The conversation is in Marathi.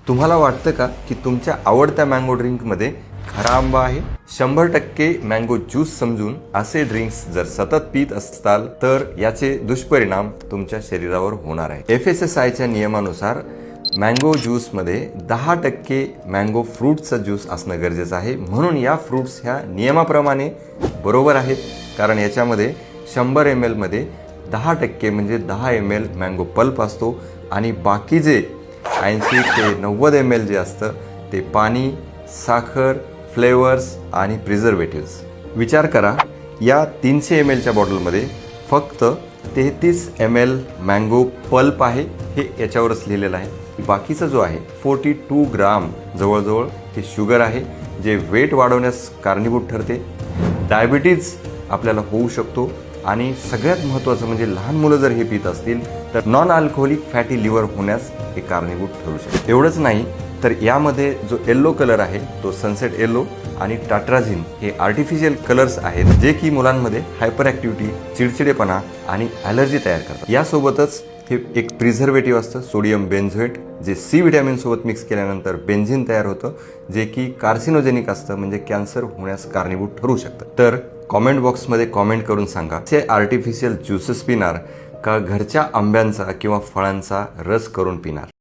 तुम्हाला वाटतं का की तुमच्या आवडत्या मँगो ड्रिंकमध्ये खरा आंबा आहे? 100% मँगो ज्यूस समजून असे ड्रिंक्स जर सतत पित असताल तर याचे दुष्परिणाम तुमच्या शरीरावर होणार आहे. FSSAIच्या नियमानुसार मँगो ज्यूसमध्ये 10% मँगो फ्रूटचा ज्यूस असणं गरजेचं आहे. म्हणून या फ्रूट्स ह्या नियमाप्रमाणे बरोबर आहेत, कारण याच्यामध्ये 100 ml मध्ये 10% म्हणजे 10 ml मँगो पल्प असतो आणि बाकी जे 80 ते 90 ml जे असतं ते पाणी, साखर, फ्लेवर्स आणि प्रिझर्वेटिव्स. विचार करा, या 300 mlच्या बॉटलमध्ये फक्त 33 ml मँगो पल्प आहे, हे याच्यावरच लिहिलेलं आहे. बाकीचा जो आहे 42 ग्राम जवळजवळ हे शुगर आहे, जे वेट वाढवण्यास कारणीभूत ठरते. डायबिटीज आपल्याला होऊ शकतो आणि सगळ्यात महत्त्वाचं म्हणजे लहान मुलं जर हे पित असतील तर नॉन अल्कोहोलिक फॅटी लिव्हर होण्यास हे कारणीभूत ठरू शकते. एवढंच नाही तर यामध्ये जो येल्लो कलर आहे तो सनसेट येल्लो आणि टाट्राझिन हे आर्टिफिशियल कलर्स आहेत, जे की मुलांमध्ये हायपर ॲक्टिव्हिटी, चिडचिडेपणा आणि ॲलर्जी तयार करतात. यासोबतच हे एक प्रिझर्वेटिव्ह असतं सोडियम बेन्झोएट, जे सी व्हिटॅमिन सोबत मिक्स केल्यानंतर बेन्झिन तयार होतं, जे की कार्सिनोजेनिक असतं, म्हणजे कॅन्सर होण्यास कारणीभूत ठरू शकतं. तर कॉमेंट बॉक्समध्ये कॉमेंट करून सांगा, हे आर्टिफिशियल ज्यूसेस पिणार का घरच्या आंब्यांचा किंवा फळांचा रस करून पिणार?